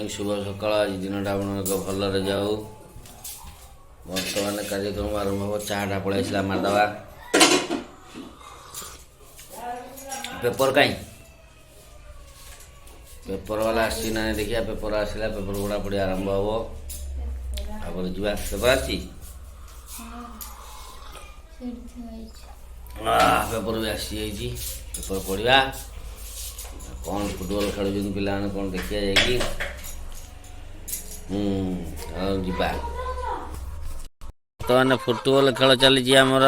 Morning शुभ सकाल आज दिन आप भलरे जाऊ बर्तमान कार्यक्रम आरंभ हम चाटा पलैसा मारदे पेपर कहीं पेपर वाला आसी ना देखिए पेपर आसला पेपर पढ़ा पढ़ी आरंभ हम आप जा पेपर आसी पेपर भी आसी पेपर पढ़ा कौन फुटबॉल खेल पिला कौन देखिए जाएगी जा बर्तमान फुटबॉल खेल चली आमर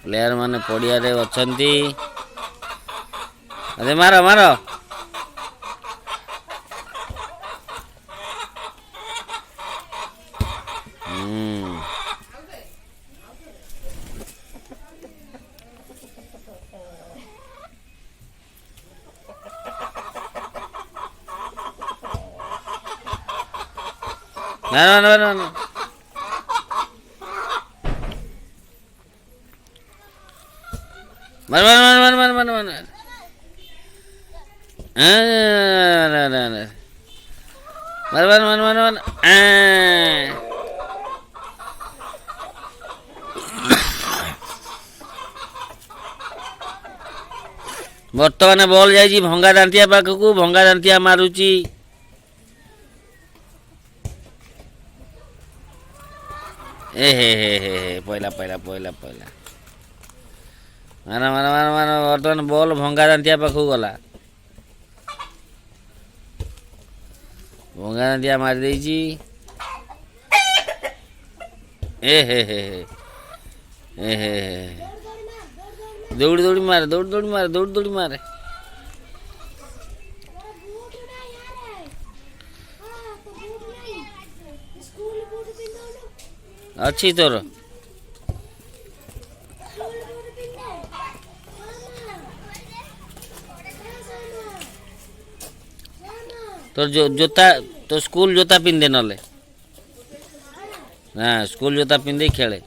प्लेयर माने पड़िया अच्छा अरे मार मार मार मार मार मार मर मर मर मर मर बर्तमान बॉल जाइए भंगा दांतिया पाखक भंगा दांतिया मारुची ए हे पहला पहला पहला पहला मार मार मार मार बर्तमान बॉल भंगा दांतिया पाखक गला भंगा दांतिया मारी देइची ए हे दौड़ी दौड़ी मार दौड़ी दौड़ी मार दौड़ी दौड़ी मार अच्छी तोर तोर जो जोता तो स्कूल जोता पिंधे नले हाँ स्कूल जोता पिंधे खेले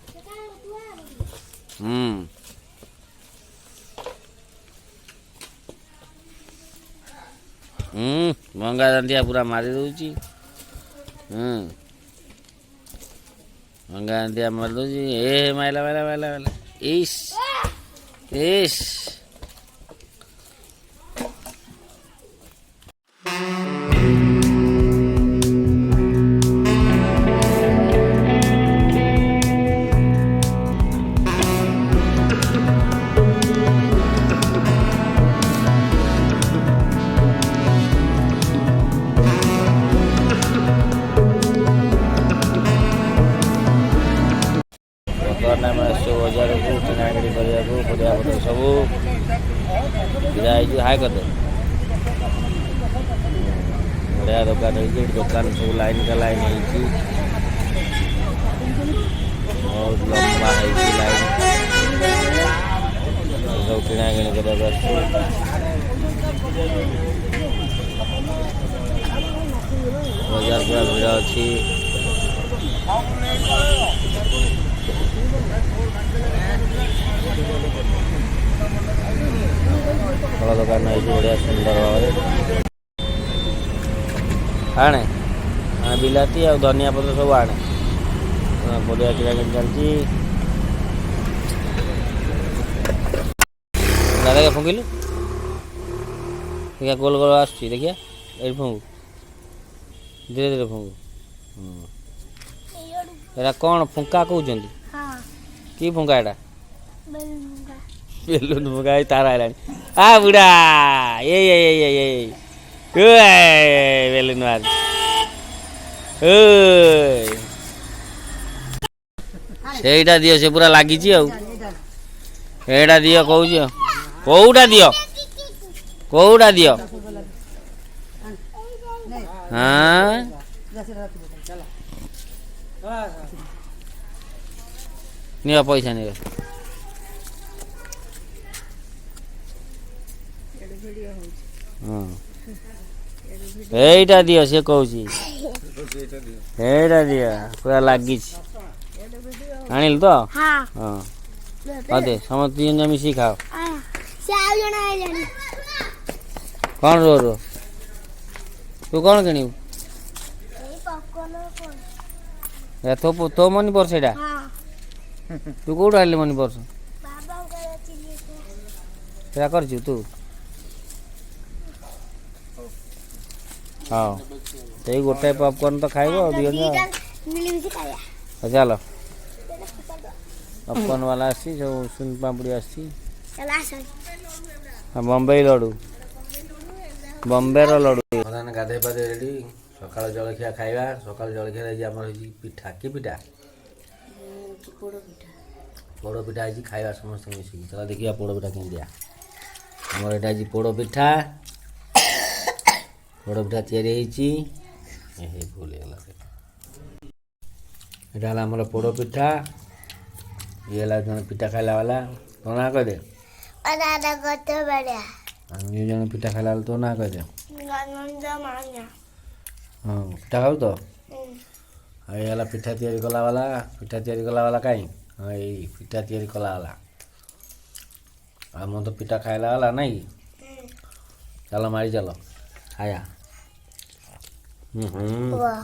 भंगा दांतिया पूरा मारी दौची भंगा दांतिया मार दौची ए माइला माइला माइला माइला इस इस बजार को किनाकिड़ी करने पत्र सब हाय कर बढ़िया दुकान है दुकान सब लाइन का लाइन है बहुत लंबा है लाइन सब किनाकिड़ी कर बजार पूरा भीड़ अच्छी फल दुकान है बढ़िया सुंदर भाव आने बिलाती आ धनिया पत्र सब आने बढ़िया किना कि चलती दादा क्या फुंकिलु देखिए गोल गोल आस देखिए ये फुंकु धीरे धीरे फुंकु एरा कौन फुंका कहते कि फुंका एटा बेलून फुंका तार आइलानी आ बुढ़ा ये बेलून मार सेटा दियो से पूरा लागी एटा दियो कहूँ कौटा दियो कौटा दियो हाँ नियो पैसा नियो एटा दियो से कहूँ एटा दियो पूरा लगी आनिल तो हाँ अदे समस्त तीन जन मिसी खाओ कौन रो रो ତୁ କ'ଣ କିଣିବୁ? ତୋ ମନି ପର୍ସ ଏଇଟା? ତୁ କୋଉଠୁ ଆଣିଲି ମନି ପର୍ସ? ସେଇଟା କରିଛୁ ତୁ? ହଁ ସେଇ ଗୋଟାଏ ପପକର୍ନ ତ ଖାଇବ ଆଉ ଦିଅ ଚାଲ। ପପକର୍ନ ବାଲା ଆସିଛି, ସବୁ ସୁନ ପାମ୍ପୁଡ଼ି ଆସିଛି, ବମ୍ବେଇ ଲଡ଼ୁ, ବମ୍ବେର ଲଡ଼ୁ। ବର୍ତ୍ତମାନ ଗାଧୋଇ ପାଧୋଇ ରେଡ଼ି, ସକାଳ ଜଳଖିଆ ଖାଇବା। ସକାଳ ଜଳଖିଆ ହେଇଛି ଆମର ହେଇଛି ପିଠା। କି ପିଠା? ପୋଡ଼ ପିଠା ହେଇଛି, ଖାଇବା ସମସ୍ତେ ମିଶିକି। ଚାଲ ଦେଖିବା ପୋଡ଼ ପିଠା କେମିତିଆ। ଆମର ଏଇଟା ହେଇଛି ପୋଡ଼ ପିଠା। ପୋଡ଼ ପିଠା ତିଆରି ହେଇଛି, ଭୁଲ ହେଇଗଲା। ଏଇଟା ହେଲା ଆମର ପୋଡ଼ ପିଠା। ଇଏ ହେଲା ଜଣେ ପିଠା ଖାଇଲା ବାଲା। ତୋ ନାଁ କହିଦେ। ଇଏ ଜଣେ ପିଠା ଖାଇଲା ବାଲା, ତୋ ନାଁ କହିଦେ। ହଁ ପିଠା ଖାଉ ତ? ଆଉ ଇଏ ହେଲା ପିଠା ତିଆରି କଲା ବାଲା। ପିଠା ତିଆରି କଲା ବାଲା କାହିଁ? ହଁ ଏଇ ପିଠା ତିଆରି କଲା ବାଲା। ଆମର ତ ପିଠା ଖାଇଲା ବାଲା ନାଇଁ କି? ଚାଲ ମାରି ଚାଲ ଖାଇବା।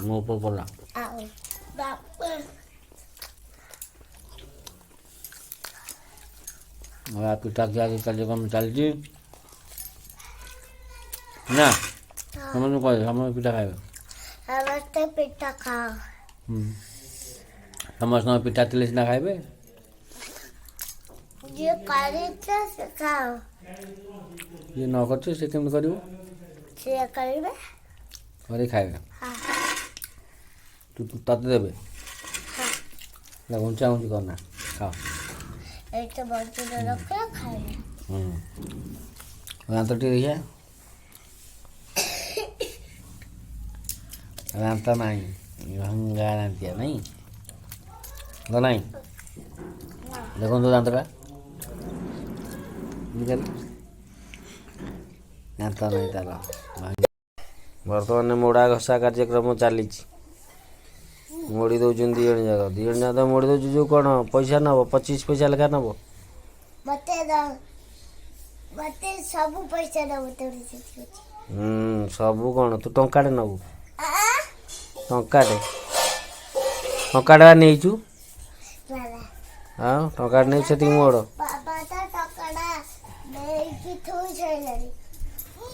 ମୋ ଉପରେ ପଡ଼ିଲା। ପିଠା ତିଆରି କାର୍ଯ୍ୟକ୍ରମ ଚାଲିଛି ନା? ସମସ୍ତଙ୍କୁ କହିବେ, ସମସ୍ତେ ପିଠା ଖାଇବେ। ସମସ୍ତେ ପିଠା ଖାଅ। ସମସ୍ତଙ୍କ ପିଠା ଥିଲେ ସିନା ଖାଇବେ। ଯିଏ କରିଛ ସେ ଖାଅ, ଯିଏ ନ କରିଛ ସେ କେମିତି କରିବ? ସିଏ କରିବେ, କରିକି ଖାଇବେ। ତତେ ଦେବେ, ଘୁଞ୍ଚା ଘୁଞ୍ଚି କରନା, ଖାଅ। ଏଇଟା ବଞ୍ଚିଲେ ରଖିଲେ ଖାଇବେ। ଦାନ୍ତ ଟିକେ ଦେଖିଆ। ଦାନ୍ତ ନାହିଁ, ଭଙ୍ଗା ଦାନ୍ତିଆ ନାଇଁ? ନାହିଁ ଦେଖନ୍ତୁ ଦାନ୍ତଟା, ଦାନ୍ତ ନାହିଁ ତାର। ବର୍ତ୍ତମାନ ମୋଡ଼ା ଘଷା କାର୍ଯ୍ୟକ୍ରମ ଚାଲିଛି। ମୋଡ଼ି ଦେଉଛନ୍ତି ଦୁଇ ଜଣ ଯାକ। ଦୁଇ ଜଣ ଯାକ ମୋଡ଼ି ଦେଉଛି। ଯେଉଁ କ'ଣ ପଇସା ନେବ? 25 ପଇସା ଲେଖା ନେବ। ମତେ ସବୁ ପଇସା ଦେବ। ସବୁ କ'ଣ? ତୁ ଟଙ୍କାଟେ ନେବୁ? ଟଙ୍କାଟେ ନେଇଛୁ? ଆଉ ଟଙ୍କାଟେ ନେଇଛୁ, ସେତିକି ମୋଡ଼।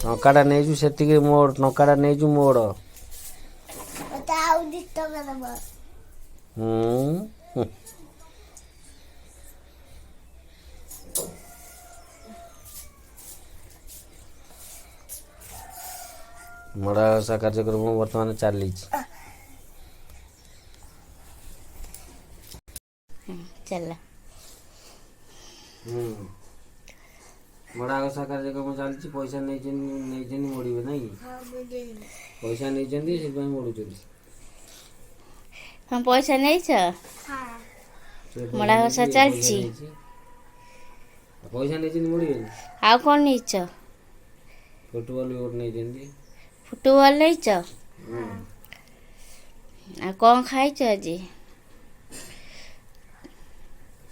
ଟଙ୍କାଟା ନେଇଛୁ ସେତିକି ମୋଡ଼। ଟଙ୍କାଟା ନେଇଛୁ ମୋଡ଼। ମୋଡ଼ା ଘଷା କାର୍ଯ୍ୟକ୍ରମ ବର୍ତ୍ତମାନ ଚାଲିଛି। ମୋଡ଼ା ଘଷା କାର୍ଯ୍ୟକ୍ରମ ଚାଲିଛି। ପଇସା ନେଇଛନ୍ତି ମୋଡ଼ିବେ ନାଇଁ କି? ପଇସା ନେଇଛନ୍ତି, ସେଥିପାଇଁ ମୋଡ଼ୁଛନ୍ତି। ହଁ ପଇସା ନେଇଛ? ମୋଡ଼ା ଘଷା ଚାଲିଛି। ପଇସା ନେଇଛନ୍ତି ମୋଡ଼ିବେନି। ଆଉ କ'ଣ ନେଇଛ? ଫୁଟବଲ ବି ଗୋଟେ ନେଇଛନ୍ତି। ଫୁଟବଲ ନେଇଛ? ଆଉ କ'ଣ ଖାଇଛ ଆଜି?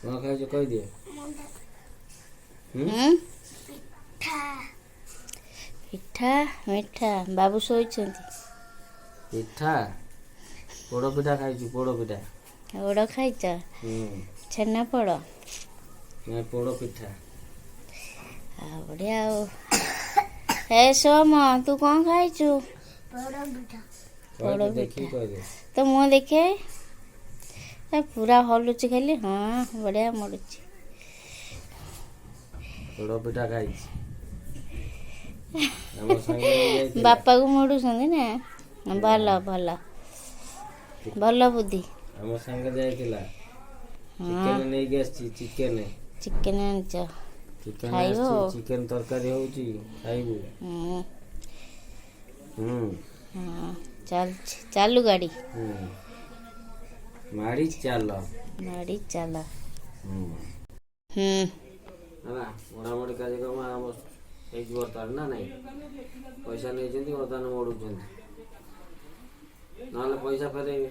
କ'ଣ ଖାଇଛ କହିଦିଅ। ପିଠା ମିଠା। ବାବୁ ଶୋଇଛନ୍ତି। ପିଠା, ପୋଡ଼ ପିଠା ଖାଇଛୁ। ପୋଡ଼ ପିଠା। ପୋଡ଼ ଖାଇଛ? ଛେନା ପୋଡ଼? ପୋଡ଼ ପିଠା। ଆଉ ବଢ଼ିଆ ଆଉ। ଏ ସୋମ, ତୁ କ'ଣ ଖାଇଛୁ? ପୋଡ଼ ପିଠା। ତ ମୁଁ ଦେଖେ, ପୁରା ହଲୁଛି ଖାଲି। ହଁ ବଢ଼ିଆ ମୋଡ଼ୁଛି। ପୋଡ଼ ପିଠା ଖାଇଛି। ବାପାକୁ ମୋଡ଼ୁଛନ୍ତି ନା? ଭଲ ଭଲ ଭଲ ବୁଦ୍ଧି। ଆମ ସାଙ୍ଗରେ ଯାଇଥିଲା, ଚିକେନ ନେଇକି ଆସିଛି। ଚିକେନ ଆଣିଛ? ଖାଇବ? ଚିକେନ ତରକାରୀ ହଉଛି, ଖାଇବୁ? ଚାଲୁଛି, ଚାଲୁ ଗାଡ଼ି। ମାଡ଼ି ଚାଲ। ହେଲା ମୋଡ଼ାମୋଡ଼ି କାର୍ଯ୍ୟକ୍ରମ ଆରମ୍ଭ ହେଇଛି ବର୍ତ୍ତମାନ ନା ନାଇଁ? ପଇସା ନେଇଛନ୍ତି, ବର୍ତ୍ତମାନ ମୋଡ଼ୁଛନ୍ତି। ନହେଲେ ପଇସା ଫେରେଇବେ,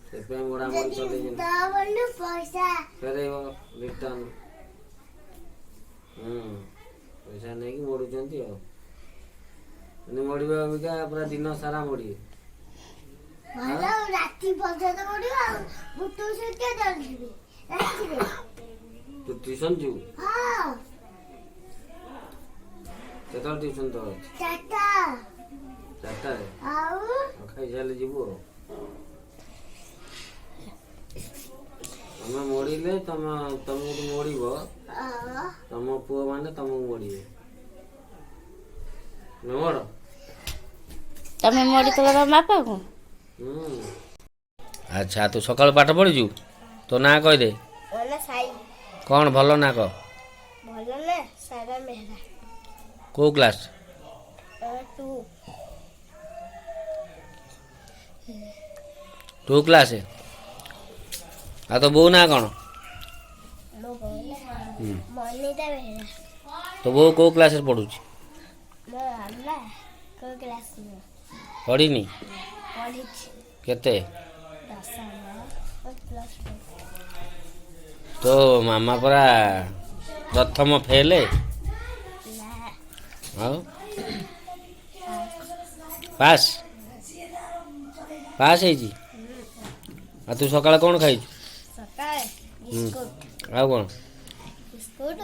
ସେଥିପାଇଁ ମୋଡ଼ାମୋଡ଼ି ଚଲେଇଛନ୍ତି। ଫେରେଇବ ରିଟର୍ନ। ପଇସା ନେଇକି ମୋଡ଼ୁଛନ୍ତି ଆଉ। ମରିବ ଅବିକା ପୁରା ଦିନ ସାରା ମରିବେ। ରାତି ପର୍ଯ୍ୟନ୍ତ ପଢିବ ଆଉ ମୁଁ ଟ୍ୟୁସନ କେତେବେଳେ ଯିବି ରାତିରେ? ତୁ ଟ୍ୟୁସନ ଯିବୁ? ହଁ କେତେବେଳେ ଟ୍ୟୁସନ ତୋର? 4ଟାରେ? ଆଉ ଖାଇସାରିଲେ ଯିବୁ ଆଉ। ତମେ ମରିଲେ ତମକୁ ମରିବ, ତମ ପୁଅ ମାନେ ତମକୁ ମରିବେ। ମର ତମେ ମରିଥିଲ ତମ ବାପାକୁ? ଆଚ୍ଛା ତୁ ସକାଳୁ ପାଠ ପଢିଛୁ? ତୋ ନାଁ କହିଦେ। କ'ଣ ଭଲ ନା କହ? ଭଲ ନା ସାରା ମେହରା। କୋଉ କ୍ଲାସ? 2 କ୍ଲାସ। ଆଉ ତୋ ବୋଉ ନାଁ କ'ଣ? ମନିତା ବେହେରା। ତୋ ବୋଉ କୋଉ କ୍ଲାସରେ ପଢୁଛି? ମୋ ମାମା କୋଉ କ୍ଲାସ ପଢିନି? ପଢିଛି କେତେ? ଦଶମ ପ୍ଲସ୍ ଟୁ। ତୋ ମାମା ପରା ପ୍ରଥମ ଫେଲ। ନା ଆଉ ପାସ୍ ପାସ୍ ହେଇଛି। ଆଉ ତୁ ସକାଳେ କ'ଣ ଖାଇଛୁ? ସକାଳେ ବିସ୍କୁଟ ଆଉ କ'ଣ? ବିସ୍କୁଟ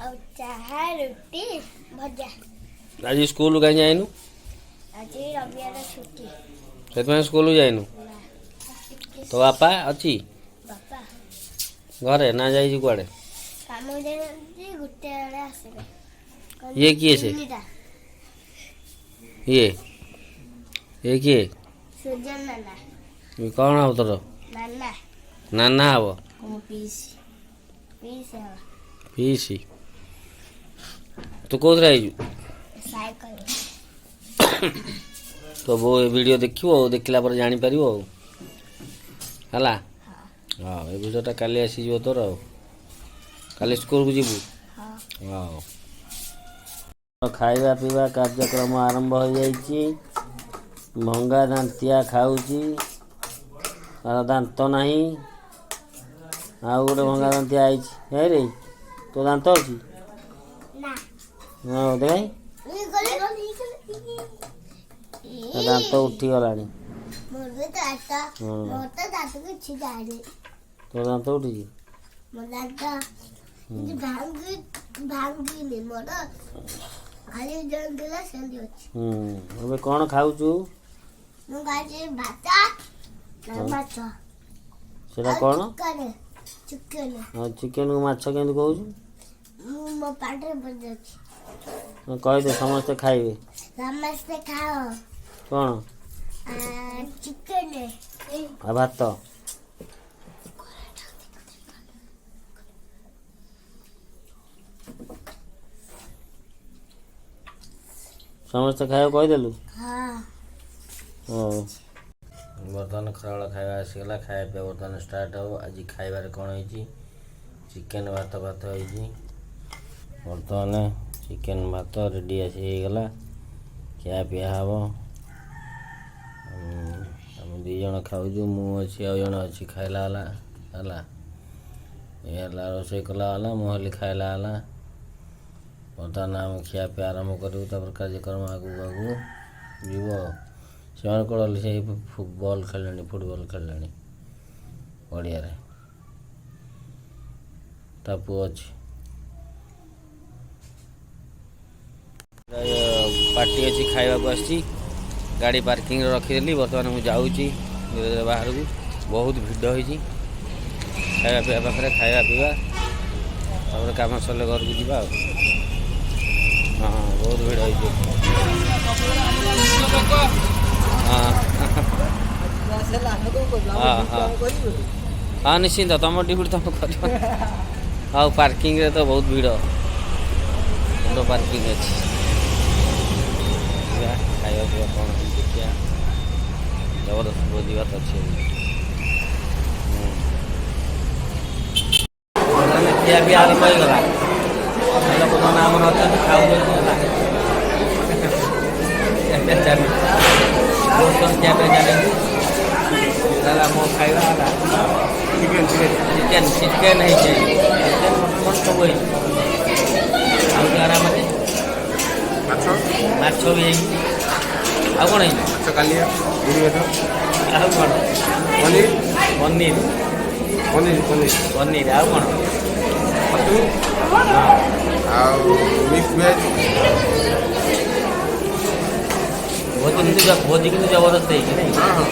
ଆଉ ଚାହା ରୁଟି ଭଜା। ଆଜି ସ୍କୁଲ କାହିଁ ଯାଇନୁ? ଆଜି ରବିବାର ଛୁଟି। ସେଥିପାଇଁ ସ୍କୁଲ ଯାଇନୁ? ନା ତୋ ବାପା ଅଛି ବାପା ଘରେ ନା ଯାଇଛି କୁଆଡ଼େ? କାମ ଯାଇନାହାନ୍ତି, ଗୋଟେ ବେଳେ ଆସିବେ। ଇଏ କିଏ ସେ? ତିନିଟା। ଇଏ କିଏ? ସୁଜନ ନାନା। ଇଏ କ'ଣ ହବ ତୋର? ନାନା ନାନା ହବ? ମୋ ପିଇସି ହବ। ପିଇସି। ତୁ କୋଉଥିରେ ଆଇଛୁ? ସାଇକେଲ। ତୋ ବୋଉ ଏ ଭିଡ଼ିଓ ଦେଖିବ ଆଉ, ଦେଖିଲା ପରେ ଜାଣିପାରିବ ଆଉ ହେଲା। ହଁ ଏ ଭିଡ଼ିଓଟା କାଲି ଆସିଯିବ ତୋର ଆଉ। କାଲି ସ୍କୁଲକୁ ଯିବୁ? ହଉ। ଖାଇବା ପିଇବା କାର୍ଯ୍ୟକ୍ରମ ଆରମ୍ଭ ହୋଇଯାଇଛି। ଭଙ୍ଗା ଦାନ୍ତିଆ ଖାଉଛି, ତାର ଦାନ୍ତ ନାହିଁ। ଆଉ ଗୋଟେ ଭଙ୍ଗା ଦାନ୍ତିଆ ଆଇଛି। ହେ ରେ ତୋ ଦାନ୍ତ ଅଛି? ହଁ ଦେଖ ତା ଦାନ୍ତ ଉଠିଗଲାଣି। ତୋ ଦାନ୍ତ ଉଠିଛି? ଏବେ କ'ଣ ଖାଉଛୁ? ସେଟା କ'ଣ? ଚିକେନକୁ ମାଛ କେମିତି କହୁଛୁ? ମୋ ପାଟିରେ ପଶିଯାଉଛି। କହିଦେ ସମସ୍ତେ ଖାଇବେ। ସମସ୍ତେ ଖାଅ କ'ଣ? ଚିକେନ ଆଉ ଭାତ? ସମସ୍ତେ ଖାଇବାକୁ କହିଦେଲୁ? ହଉ। ବର୍ତ୍ତମାନ ଖରାବେଳ ଖାଇବା ଆସିଗଲା। ଖାଇବା ପିଇବା ବର୍ତ୍ତମାନ ଷ୍ଟାର୍ଟ ହେବ। ଆଜି ଖାଇବାରେ କ'ଣ ହେଇଛି? ଚିକେନ ଭାତ ହେଇଛି। ବର୍ତ୍ତମାନ ଚିକେନ ଭାତ ରେଡ଼ି ଆସି ହେଇଗଲା। ଖିଆ ପିଆ ହେବ। ଆମେ 2 ଜଣ ଖାଉଛୁ। ମୁଁ ଅଛି, ଆଉ ଜଣେ ଅଛି ଖାଇଲା ବାଲା ହେଲା। ଏ ହେଲା ରୋଷେଇ କଲା ବାଲା, ମୁଁ ହେଲି ଖାଇଲା ବାଲା। ବର୍ତ୍ତମାନ ଆମେ ଖିଆ ପିଆ ଆରମ୍ଭ କରିବୁ। ତାପରେ କାର୍ଯ୍ୟକ୍ରମ ଆଗକୁ ଯିବ। ସେମାନେ କ'ଣ ହେଲେ ସେଇ ବଲ୍ ଖେଳିଲେଣି, ଫୁଟବଲ୍ ଖେଳିଲେଣି ପଡ଼ିଆରେ। ତା ପୁଅ ଅଛି। ପାର୍ଟି ଅଛି, ଖାଇବାକୁ ଆସିଛି। ଗାଡ଼ି ପାର୍କିଂରେ ରଖିଦେଲି। ବର୍ତ୍ତମାନ ମୁଁ ଯାଉଛି ଧୀରେ ଧୀରେ ବାହାରକୁ। ବହୁତ ଭିଡ଼ ହେଇଛି ଖାଇବା ପିଇବା ପାଖରେ। ଖାଇବା ପିଇବା ତାପରେ କାମ ସରିଲେ ଘରକୁ ଯିବା ଆଉ। ହଁ ବହୁତ ଭିଡ଼ ହେଇଛି। ହଁ ନିଶ୍ଚିନ୍ତ ତମ ଡ୍ୟୁଟି ତମ କରିବ। ଆଉ ପାର୍କିଂରେ ତ ବହୁତ ଭିଡ଼। ବଡ଼ ପାର୍କିଂ ଅଛି। ଖାଇବା ପିଇବା କ'ଣ ଦେଖିବା। ଜବରଦସ୍ତ ଭୋଜି ଭାତ ଅଛି। ଖିଆ ପିଆ ଆରମ୍ଭ ହେଇଗଲା। ଲୋକମାନେ ଆମର ଅଛନ୍ତି ଖାଉଛନ୍ତି ହେଲା। ଖିଆ ପିଆ ଚାଲିଛି ହେଲା। ମୋ ଖାଇବା ହେଲା ଚିକେନ ହେଇଛି। ଚିକେନ ମଟନ ସବୁ ହେଇଛି। ଖାଉଛି ଆରାମରେ। ମାଛ ବି ହେଇଛି। ଆଉ କ'ଣ ହେଇଛି? ମାଛ କାଲିଆ ଗୁରୁବାର ଆଉ କ'ଣ? ପନିର ପନିର ପନିର ପନିର ପନିର ଆଉ କ'ଣ? ଛତୁ ଆଉ ମିକ୍ସ ଭେଜ୍ ଭୋଜି କିନ୍ତୁ ଜବରଦସ୍ତ ହେଇଛି ନାଇଁ? ହଁ ହଁ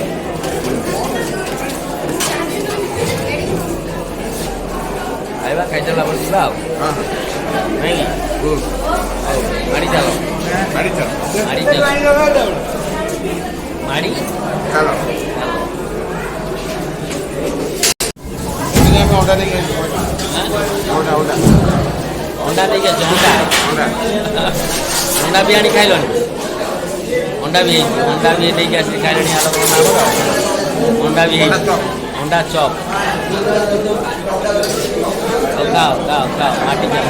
ଖାଇବା ଖାଇସାରିଲା ପରେ ଯିବା ଆଉ ହଁ ନାଇଁ କି? ଗୁଡ୍ ହଉ ମାଡ଼ି ଚାଲ ଗାଡ଼ି ଚାଲ ମାଡ଼ି ଚାଲ ମାଡ଼ି ଚାଲ ଆମେ ଅଣ୍ଡା ଦେଇକି ଆସିଛୁ ଅଣ୍ଡା ଅଣ୍ଡା ଅଣ୍ଡା ଦେଇକି ଆସିଛ? ଅଣ୍ଡା ଅଣ୍ଡା ଅଣ୍ଡା ବି ଆଣି ଖାଇଲଣି? ଅଣ୍ଡା ବି ହେଇଛି, ଅଣ୍ଡା ବି ଦେଇକି ଆସିକି ଖାଇଲେଣି। ଆଲୋକ ଅଣ୍ଡା ବି ହେଇଛି, ଅଣ୍ଡା ଚପ୍। ଖାଅ ଖାଅ ଖାଅ ମାଟି ଖାଅ।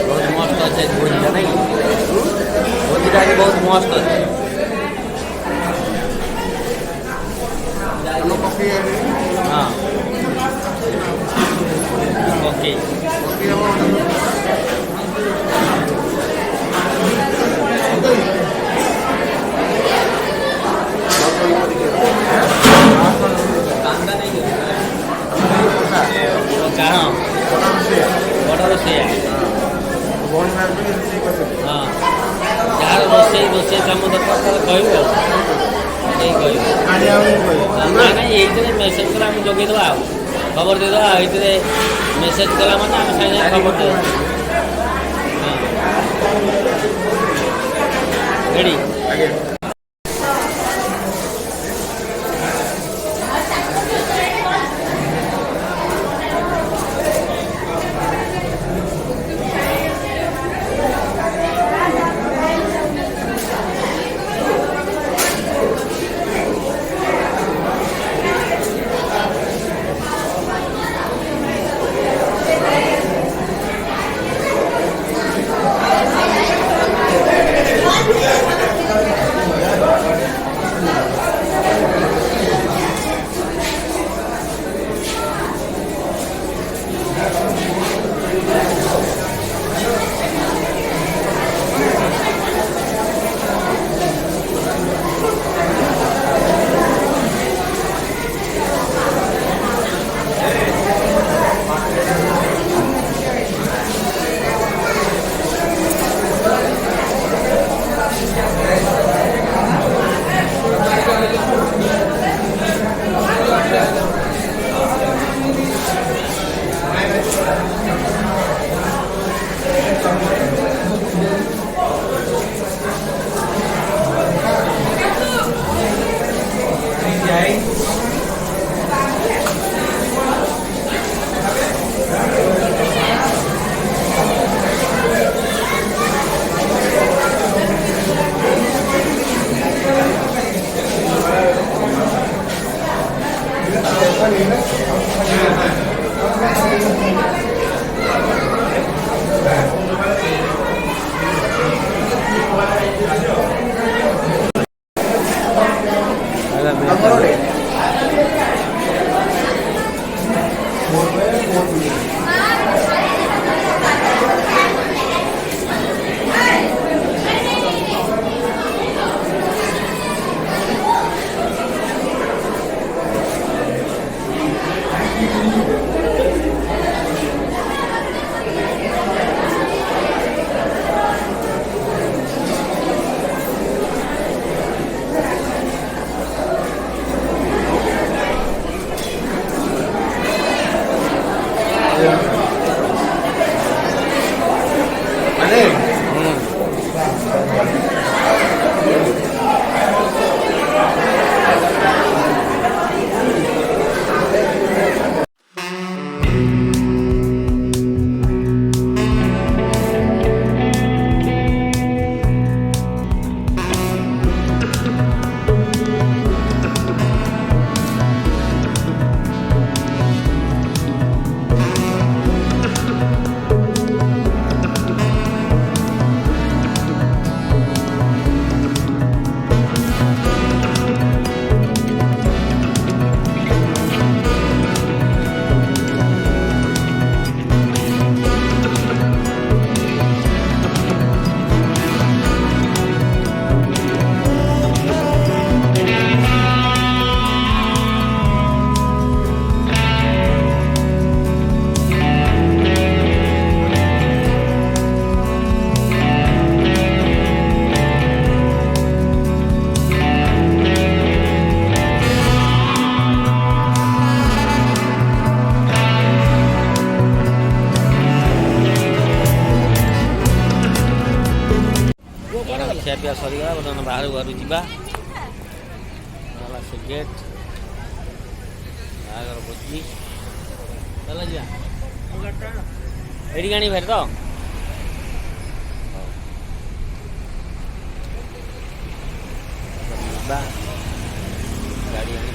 ବହୁତ ମସ୍ତ ଅଛି ଭୋଜିଟା ନାଇଁ? ଭୋଜିଟା ଆଜି ବହୁତ ମସ୍ତ ଅଛି। ଆମ ପକ୍ଷୀ ହଁ ଓକେ ପକ୍ଷୀ ହେବ କାରଣ ବଡ଼ ରୋଷେଇଆ ହଁ ଯାହାର ରୋଷେଇ କାମ ଦରକାର ତାହେଲେ କହିବୁ ଆଉ ଏଇ କହିବୁ ନା ନାଇଁ ଏଇଥିରେ ମେସେଜ୍ କଲେ ଆମେ ଯୋଗେଇଦେବା ଆଉ ଖବର ଦେଇଦେବା। ଏଇଥିରେ ମେସେଜ୍ କଲା ମାନେ ଆମେ ସାଙ୍ଗେ ସାଙ୍ଗେ ଖବର ଦେବା। ହଁ ରେଡ଼ି? ଆଜ୍ଞା ଖିଆପିଆ ସରିଗଲା ବର୍ତ୍ତମାନ ବାହାରୁ ବାହାରୁ ଯିବା ସେ ଗେଟ୍ ବାହାଘର ଭୋଜି ଚାଲ ଯିବା ଏଇଠିକି ଆଣି ଭାରି ତ ଯିବା ଗାଡ଼ି ଆଣି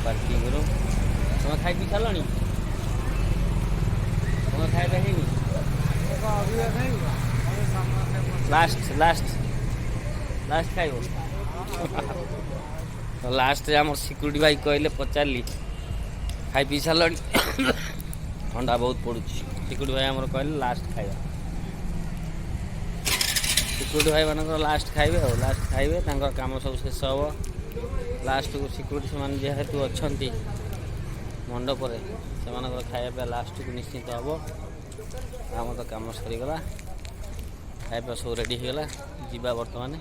ପାର୍କିଂରୁ ତମେ ଖାଇ ପିଇ ସାରିଲଣି ତମେ ଖାଇବା ହେଇନି ଲାଷ୍ଟ ଖାଇବ ଲାଷ୍ଟରେ ଆମର ସିକ୍ୟୁରିଟି ଭାଇ କହିଲେ ପଚାରିଲି ଖାଇ ପିଇ ସାରିଲଣି ଥଣ୍ଡା ବହୁତ ପଡ଼ୁଛି ସିକ୍ୟୁରିଟି ଭାଇ ଆମର କହିଲେ ଲାଷ୍ଟ ଖାଇବା ସିକ୍ୟୁରିଟି ଭାଇମାନଙ୍କର ଲାଷ୍ଟ ଖାଇବେ ଆଉ ଲାଷ୍ଟ ଖାଇବେ ତାଙ୍କର କାମ ସବୁ ଶେଷ ହେବ ଲାଷ୍ଟକୁ ସିକ୍ୟୁରିଟି ସେମାନେ ଯେହେତୁ ଅଛନ୍ତି ମଣ୍ଡପରେ ସେମାନଙ୍କର ଖାଇବା ପିଇବା ଲାଷ୍ଟକୁ ନିଶ୍ଚିତ ହେବ ଆମର ତ କାମ ସରିଗଲା ଖାଇବା ସବୁ ରେଡ଼ି ହେଇଗଲା ଯିବା ବର୍ତ୍ତମାନ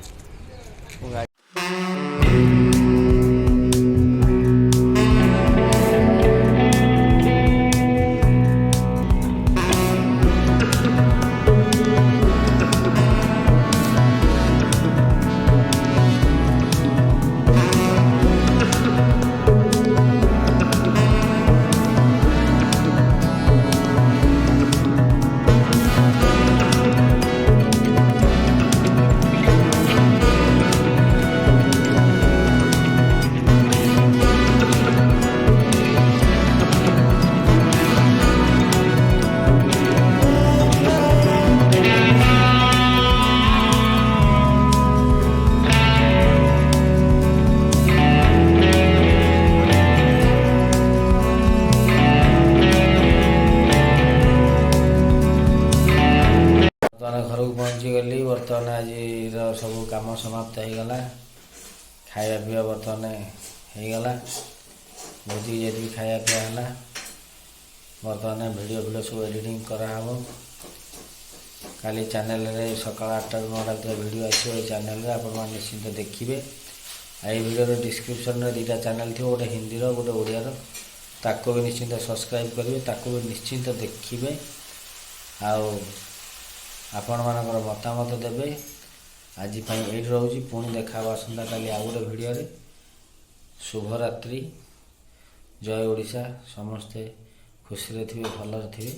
ଘରକୁ ପହଞ୍ଚିଗଲି ବର୍ତ୍ତମାନ ଆଜିର ସବୁ କାମ ସମାପ୍ତ ହେଇଗଲା ଖାଇବା ପିଇବା ବର୍ତ୍ତମାନ ହେଇଗଲା ଭୋଜି ଯେତିକି ଖାଇବା ପିଇବା ହେଲା ବର୍ତ୍ତମାନ ଭିଡ଼ିଓ ସବୁ ଏଡ଼ିଟିଂ କରାହେବ କାଲି ଚ୍ୟାନେଲରେ ସକାଳ 8ଟାରୁ 9ଟା ଭିତରେ ଭିଡ଼ିଓ ଆସିବ ଏଇ ଚ୍ୟାନେଲରେ ଆପଣମାନେ ନିଶ୍ଚିନ୍ତ ଦେଖିବେ ଆଉ ଏଇ ଭିଡ଼ିଓର ଡିସ୍କ୍ରିପ୍ସନରେ ଦୁଇଟା ଚ୍ୟାନେଲ୍ ଥିବ ଗୋଟେ ହିନ୍ଦୀର ଗୋଟେ ଓଡ଼ିଆର ତାକୁ ବି ନିଶ୍ଚିନ୍ତ ସବସ୍କ୍ରାଇବ୍ କରିବେ ତାକୁ ବି ନିଶ୍ଚିନ୍ତ ଦେଖିବେ ଆଉ ଆପଣମାନଙ୍କର ମତାମତ ଦେବେ ଆଜି ପାଇଁ ଏଇଠି ରହୁଛି ପୁଣି ଦେଖା ହେବ ଆସନ୍ତାକାଲି ଆଉ ଗୋଟେ ଭିଡ଼ିଓରେ ଶୁଭରାତ୍ରି ଜୟ ଓଡ଼ିଶା ସମସ୍ତେ ଖୁସିରେ ଥିବେ ଭଲରେ ଥିବେ